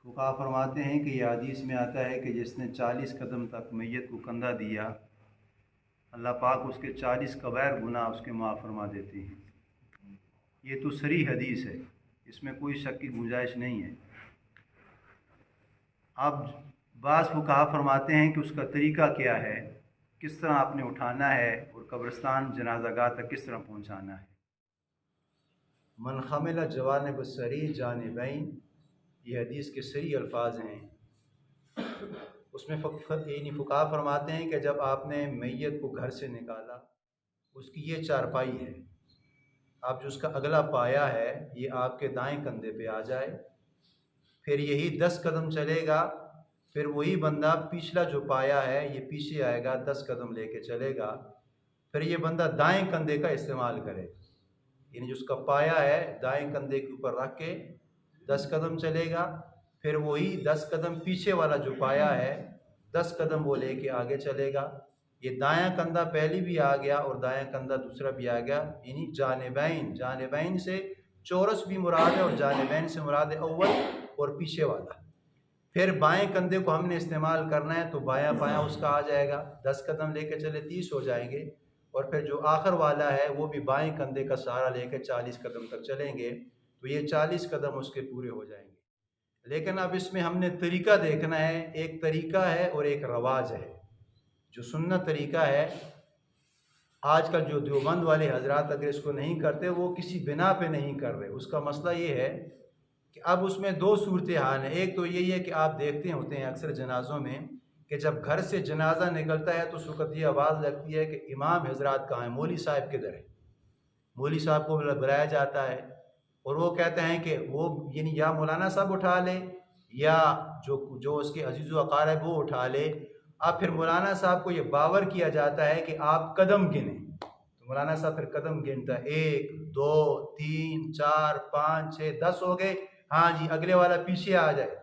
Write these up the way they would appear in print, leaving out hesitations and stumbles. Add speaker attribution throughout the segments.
Speaker 1: फुक़हा फरमाते हैं कि ये हदीस में आता है कि जिसने 40 कदम तक मैयत को कंधा दिया, अल्लाह पाक उसके 40 कबायर गुनाह उसके माफ़ फरमा देते हैं। ये तो सरी हदीस है, इसमें कोई शक की गुंजाइश नहीं है। अब बाज़ फुक़हा फरमाते हैं कि उसका तरीक़ा क्या है, किस तरह आपने उठाना है और कब्रिस्तान जनाज़ागाह तक किस तरह पहुँचाना है। मन खमिला जवानिब सरी जानिबैन, ये हदीस के सही अल्फाज हैं। उसमें फुक़हा फरमाते हैं कि जब आपने मैयत को घर से निकाला, उसकी ये चारपाई है, अब जो उसका अगला पाया है ये आपके दाएं कंधे पे आ जाए, फिर यही 10 कदम चलेगा, फिर वही बंदा पिछला जो पाया है ये पीछे आएगा, 10 कदम लेके चलेगा, फिर ये बंदा दाएं कंधे का इस्तेमाल करे, यानी जो उसका पाया है दाएं कंधे के ऊपर रख के 10 कदम चलेगा, फिर वही 10 कदम पीछे वाला जो पाया है 10 कदम वो लेके आगे चलेगा। ये दायां कंधा पहले भी आ गया और दायां कंधा दूसरा भी आ गया, यानी जानिबैन, जानिबैन से चौरस भी मुराद है और जानिबैन से मुराद है अव्वल और पीछे वाला। फिर बाएं कंधे को हमने इस्तेमाल करना है तो बायां पाया उसका आ जाएगा, 10 कदम लेके चले 30 हो जाएंगे, और फिर जो आखिर वाला है वो भी बाएं कंधे का सहारा लेकर 40 कदम तक चलेंगे तो ये 40 कदम उसके पूरे हो जाएंगे। लेकिन अब इसमें हमने तरीक़ा देखना है, एक तरीक़ा है और एक रवाज है। जो सुन्नत तरीक़ा है, आजकल जो देवबंद वाले हजरात अगर इसको नहीं करते वो किसी बिना पे नहीं कर रहे। उसका मसला ये है कि अब उसमें दो सूरत हाल हैं। एक तो यही है कि आप देखते होते हैं अक्सर जनाज़ों में कि जब घर से जनाजा निकलता है तो उस वक़्त ये आवाज़ लगती है कि इमाम हजरात कहाँ हैं, मौली साहब किधर है। मौली साहब को बुलाया जाता है और वो कहते हैं कि वो यानी या मौलाना साहब उठा ले या जो उसके अजीज़ व अक़ारिब वो उठा ले। अब फिर मौलाना साहब को ये बावर किया जाता है कि आप कदम गिनें, तो मौलाना साहब फिर कदम गिनता है, 1 2 3 4 5 6 10 हो गए, हाँ जी अगले वाला पीछे आ जाए।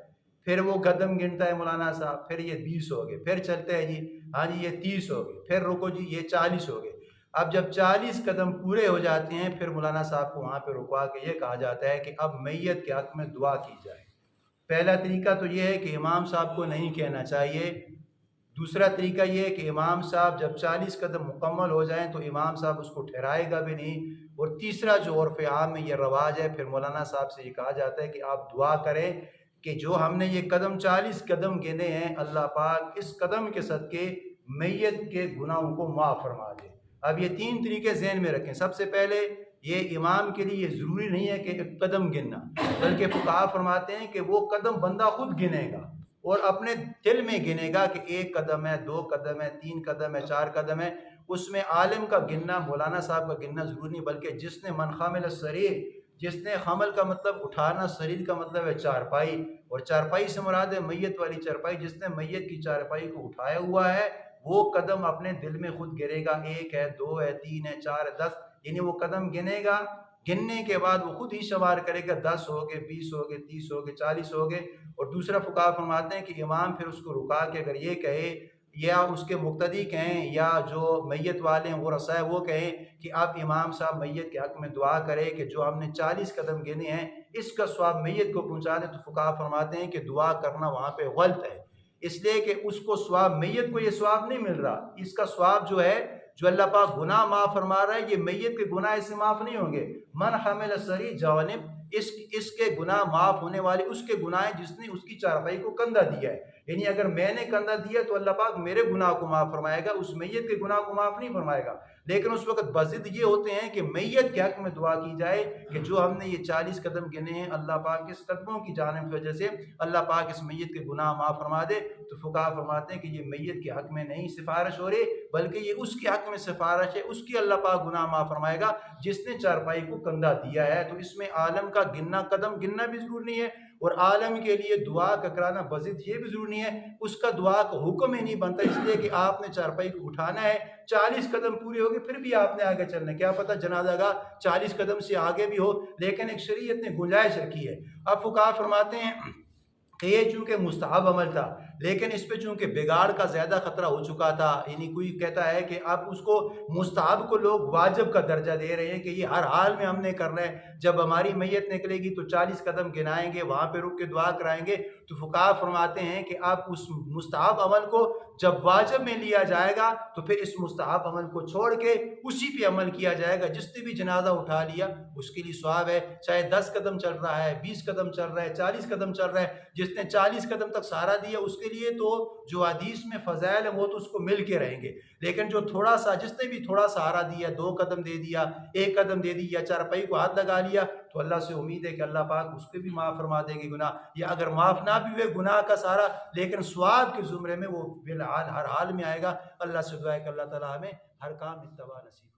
Speaker 1: फिर वो कदम गिनता है मौलाना साहब, फिर ये 20 हो गए, फिर चलते हैं जी, हाँ जी ये 30 हो गए, फिर रुको जी ये 40 हो गए। अब जब 40 कदम पूरे हो जाते हैं फिर मौलाना साहब को वहाँ पे रुकवा के ये कहा जाता है कि अब मैयत के हक़ में दुआ की जाए। पहला तरीका तो ये है कि इमाम साहब को नहीं कहना चाहिए। दूसरा तरीका ये है कि इमाम साहब जब 40 कदम मुकम्मल हो जाएं तो इमाम साहब उसको ठहराएगा भी नहीं। और तीसरा जो उर्फ़ आम में ये रवाज है, फिर मौलाना साहब से ये कहा जाता है कि आप दुआ करें कि जो हमने ये कदम 40 कदम गिने हैं अल्लाह पाक इस कदम के सदके मैयत के गुनाहों को माफ़ फरमा दे। अब ये 3 तरीके ज़हन में रखें। सबसे पहले ये इमाम के लिए ज़रूरी नहीं है कि एक कदम गिनना, बल्कि फुक़हा फरमाते हैं कि वो कदम बंदा खुद गिनेगा और अपने दिल में गिनेगा कि 1 कदम है, 2 कदम है, 3 कदम है, 4 कदम है। उसमें आलिम का गिनना, मौलाना साहब का गिनना ज़रूरी नहीं, बल्कि जिसने मन खामिल सरीर, जिसने खमल का मतलब उठाना, शरीर का मतलब है चारपाई, और चारपाई से मुराद है मैयत वाली चारपाई। जिसने मैयत की चारपाई को उठाया हुआ है वो कदम अपने दिल में खुद गिनेगा, 1 है, 2 है, 3 है, 4 है, 10, यानी वो कदम गिनेगा। गिनने के बाद वो खुद ही शुमार करेगा, 10 हो गए, 20 हो गए, 30 हो गए, 40 हो गए। और दूसरा फुक़हा फरमाते हैं कि इमाम फिर उसको रुका के अगर ये कहे या उसके मुक्तदी कहें या जो मैयत वाले हैं वो रसा है वो कहें कि आप इमाम साहब मैयत के हक़ में दुआ करें कि जो हमने 40 कदम गिने हैं इसका स्वाब मैयत को पहुँचा दें, तो फुक़हा फरमाते हैं कि दुआ करना वहाँ पे गलत है, इसलिए कि उसको स्वाब, मैयत को ये स्वाब नहीं मिल रहा। इसका स्वाब जो है, जो अल्लाह पाक गुनाह माफ़ फरमा रहा है, ये मैयत के गुनाह इससे माफ़ नहीं होंगे। मन हमिल सरी जानिब, इसके गुनाह माफ़ होने वाले उसके गुनाह जिसने उसकी चारपाई को कंधा दिया है। यानी अगर मैंने कंधा दिया तो अल्लाह पाक मेरे गुनाह को माफ़ फरमाएगा, उस मैयत के गुनाह को माफ़ नहीं फरमाएगा। लेकिन उस वक्त बज़िद ये होते हैं कि मैयत के हक़ में दुआ की जाए कि जो हमने ये 40 कदम गिने हैं अल्लाह पाक इस कदमों की जानिब की वजह से अल्लाह पाक इस मैयत के गुनाह माफ़ फरमा दे। तो फुक़हा फरमाते हैं कि ये मैयत के हक़ में नहीं सिफारिश हो रही, बल्कि ये उसके हक़ में सिफारिश है, उसकी अल्लाह पाक गुनाह माफ़ फरमाएगा जिसने चारपाई को कंधा दिया है। तो इसमें आलम का गिनना, कदम गिनना भी ज़रूरी नहीं है, और आलम के लिए दुआ का कराना बज़िद ये भी ज़रूरी नहीं है, उसका दुआ का हुक्म ही नहीं बनता, इसलिए कि आपने चारपाई को उठाना है, 40 कदम पूरे हो गए फिर भी आपने आगे चलना है। क्या पता जनाज़ागाह 40 कदम से आगे भी हो, लेकिन एक शरीयत ने गुंजाइश रखी है। अब फुक़हा फरमाते हैं कि ये चूँकि मुस्तहब अमल था, لیکن اس پہ چونکہ بگاڑ کا زیادہ خطرہ ہو چکا تھا، یعنی کوئی کہتا ہے کہ اب اس کو مستحب کو لوگ واجب کا درجہ دے رہے ہیں کہ یہ ہر حال میں ہم نے کرنا ہے، جب ہماری میت نکلے گی تو 40 قدم گنائیں گے، وہاں پہ رک کے دعا کرائیں گے۔ تو فقہا فرماتے ہیں کہ آپ اس مستحب عمل کو جب واجب میں لیا جائے گا تو پھر اس مستحب عمل کو چھوڑ کے اسی پہ عمل کیا جائے گا۔ جس نے بھی جنازہ اٹھا لیا اس کے لیے ثواب ہے، چاہے 10 قدم چل رہا ہے، 20 قدم چل رہا ہے، 40 قدم چل رہا ہے۔ جس نے 40 قدم تک سہارا دیا اس کے لیے تو جو حدیث میں فضائل ہیں وہ تو اس کو مل کے رہیں گے، لیکن جو تھوڑا سا، جس نے بھی تھوڑا سہارا دیا، 2 قدم دے دیا، 1 قدم دے دی، یا چارپائی کو ہاتھ لگا لیا، تو اللہ سے امید ہے کہ اللہ پاک اس کو بھی معاف فرما دیں گے گناہ، یا اگر معاف نہ بھی ہوئے گناہ کا سارا لیکن ثواب کے زمرے میں وہ بالحال ہر حال میں آئے گا۔ اللہ سے دعا ہے کہ اللہ تعالیٰ ہمیں ہر کام اتباع نصیب